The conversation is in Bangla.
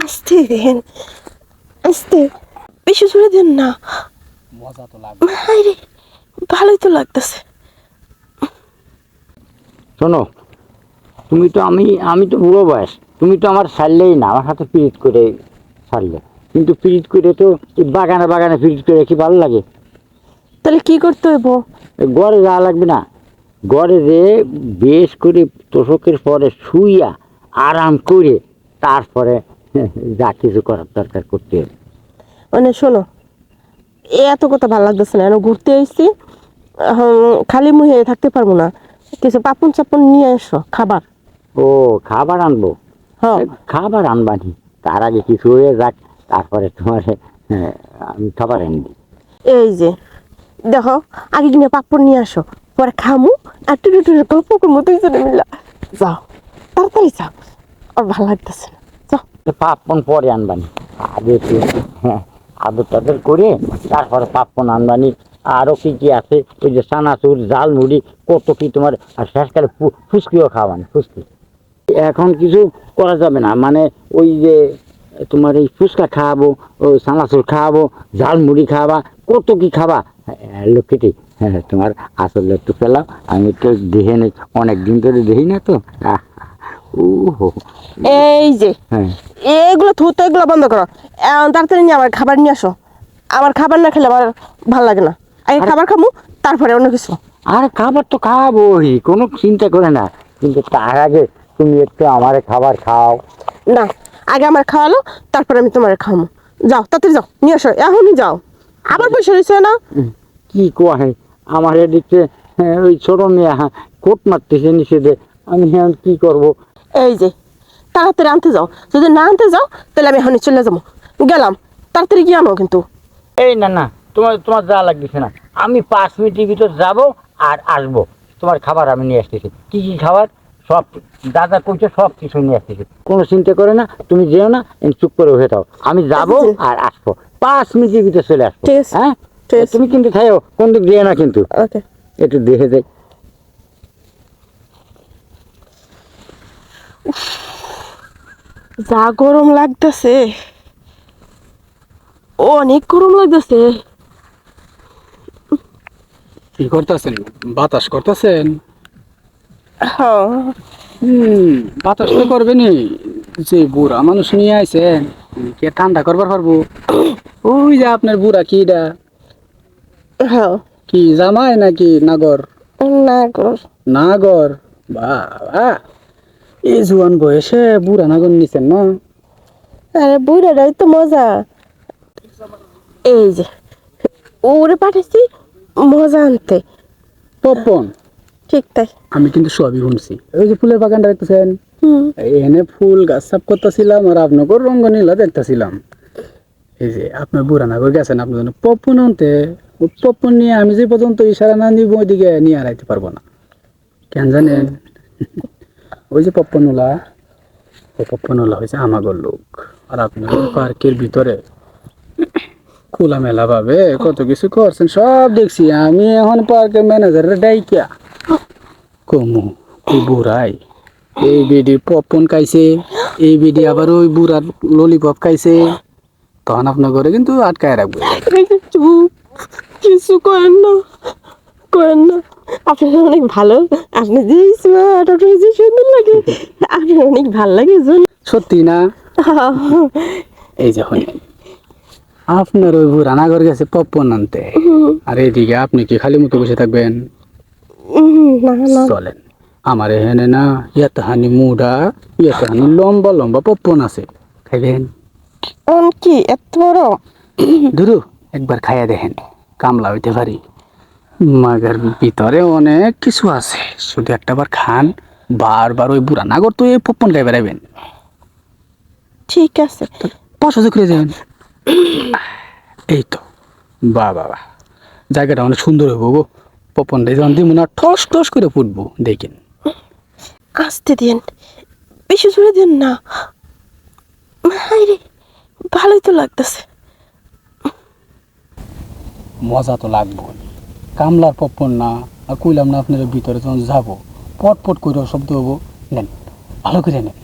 আস্তে দেন, আস্তে, বেশি জোরে দেন না। মজা তো লাগবে। আরে ভালোই তো লাগতেছে। শোনো, তুমি তো আমি তো বুড়ো বয়স, তুমি তো আমার ছাড়লেই না, আমার সাথে পিরিত করে ছাড়লে। কিন্তু পিরিত করে তো এই বাগানে বাগানে পিরিত করে কি ভালো লাগে? তাহলে কি করতে হইব? গড়ে যাওয়া লাগবে না? গড়ে যে বেশ করে তোষকের পরে শুইয়া আরাম করে তারপরে যা কিছু করার দরকার করতে হবে। মানে শোনো, এত কথা ভালো লাগতেছে না। ঘুরতে আইছি, খালি মুখে থাকতে পারবো না। কিছু পাপন চাপন নিয়ে এসো, খাবার। ও, খাবার আনবো? হ্যাঁ, খাবার আনবানি, তার আগে কিছু হয়ে যাক, তারপরে তোমার আমি খাবার এনে দিই। এই যে দেখো, আগে কিনে পাপড় নিয়ে আসো, পরে খামু আর টুটু টুটু গল্প করবো দুইজনে মিলা। যাও, তাড়াতাড়ি যাও, আর ভালো লাগতেছে না। যাও। পাপন পরে আনবানি, আগে একটু আদর টাদর করে তারপরে পাপন আনবানি। আরো কি কি আছে, ওই যে চানাচুর, জাল মুড়ি, কত কি তোমার। আর শেষকালে ফুচকিও খাওয়ানি, ফুচকি। এখন কিছু করা যাবে না, মানে ওই যে তোমার এই ফুচকা খাওয়াবো, ওই চানাচুর খাওয়াবো, ঝাল মুড়ি খাওয়াবা, কত কি খাবা। লক্ষ্মীটি, হ্যাঁ তোমার আসলে একটু পেলাম, আমি একটু দেখে নেই, অনেক দিন ধরে দেখি না তো। এই যে হ্যাঁ, এগুলো থুতো, এগুলো বন্ধ করো। এখন তাড়াতাড়ি নিয়ে আমার খাবার নিয়ে আসো। আমার খাবার না খেলে আমার ভালো লাগে না। আগে খাবার খামু, তারপরে অন্য কিছু। আর খাবার তো খাওয়াবোই, কোনো চিন্তা করে না, কিন্তু তার আগে তুমি একটু আমার খাবার খাও। না, আগে আমার খাওয়ালো, তারপরে আমি তোমার খাওয়াবো। যাও, তাড়াতাড়ি যাও, নিয়ে আসো, এখনই যাও। আবার পয়সা রয়েছে না? কি কোয়াহে আমার এদিকে, ওই ছোট মেয়ে কোট মারতেছে নিষেধে, আমি এখন কি করব? এই যে তাড়াতাড়ি আনতে যাও। যদি না আনতে যাও তাহলে আমি এখনই চলে যাবো। গেলাম, তাড়াতাড়ি গিয়ে আনো কিন্তু। এই না না, তোমার তোমার যা লাগতেছে না, আমি 5 মিনিটের ভিতর যাব আর আসবো। তোমার খাবার আমি নিয়ে আসতেছি, কি কি খাবার সব দাদা কইছে, সব কিছু নিয়ে আসতেছি, কোনো চিন্তা করে না। তুমি যেও না, চুপ করে হয়ে থাও, আমি যাব আর আসবো। 5 মিনিটের ভিতর চলে আসবো। ঠিক আছে, হ্যাঁ, ঠিক আছে। তুমি কিন্তু খাইও, কোন দিক দিয়ে না কিন্তু। ওকে। একটু দেখে যাই। যা গরম লাগতেছে, অনেক গরম লাগতেছে। কি করতেছেন? বাতাস করতেছেন? হ্যাঁ, বাতাস তো করবেনি। যে বুড়া মানুষ নিয়ে আইছেন, কে ঠান্ডা করবার পারবো? ওই যে আপনার বুড়া কিডা, হ্যাঁ। কি জামাই নাকি নাগর? না গো, নাগর? বাবা, এই জুয়ান বয়সে বুড়া নাগর নিছেন না? আরে বুড়াটাই তো মজা। এই যে ওরে পাঠাইছি মজা আনতে। পপন, ঠিক তাই। আমি কিন্তু সবই শুনছি। ওই যে ফুলের বাগানটা দেখতেছেন, হুম। এনে ফুল গাছ সাফ করতেছিলাম আর আপনাকে রঙ্গনীলা দেখতেছিলাম। এই যে আপনার বুড়া নাগর গেছেন আপনার জন্য পপন আনতে। ও পপন নিয়ে আমি যে পর্যন্ত ইশারা না নিব ওইদিকে নিয়ে আড়াইতে পারবো না। কেন জানেন? ওই যে পপ্পনওয়ালা, ওই পপ্পনওয়ালা হয়েছে আমাগর লোক। আর আপনার পার্কের ভিতরে খোলামেলা ভাবে কত কিছু করছেন, সব দেখছি আমি। এখন পার্কের ম্যানেজারের ডাইকিয়া কমু, ওই বুড়াই এই বিডি পপকর্ন খাইছে, এই বিডি আবার ওই বুড়ার ললিপপ খাইছে, তখন আপনার ঘরে কিন্তু আটকায় রাখবে। চুপ, কিছু করেন না, করেন না। আপনার অনেক ভালো, আপনি যে স্মার্ট, আপনার যে সুন্দর লাগে, আপনার অনেক ভালো লাগে। সত্যি না? এই যে হলেন আপনার ওই বুড়া নাগর গেছে পপকর্ন আনতে, আর এইদিকে আপনি কি খালি মতো বসে থাকবেন? না না, চলেন আমার এখানে না ইয়াতাহানি মুডা, ইয়াতাহানি লম্বা লম্বা পপকর্ন আছে, খাইবেন? কি এত বড়? ধরু একবার খাইয়া দেখেন, কামলা হইতে পারি। মাগের ভিতরে অনেক কিছু আছে, শুধু একটাবার খান, বারবার ওই বুড়া নাগর তো এই পপকর্ন খাই বেড়াইবেন। ঠিক আছে, পছন্দ করে যাবেন। এই তো, বাহ বাহ বাহ, জায়গাটা অনেক সুন্দর হইব গো। পপকর্নটা যখন দিব না, ঠস ঠস করে ফুটবো, দেখেন। আসতে দিন, বেশি জোরে দিন না। হায়রে, ভালোই তো লাগতেছে। মজা তো লাগবো, কামলার পপকর্ন না। আর কইলাম না আপনার ভিতরে যখন যাবো, পট পট করে শব্দ হবো। নেন, ভালো করে নেন।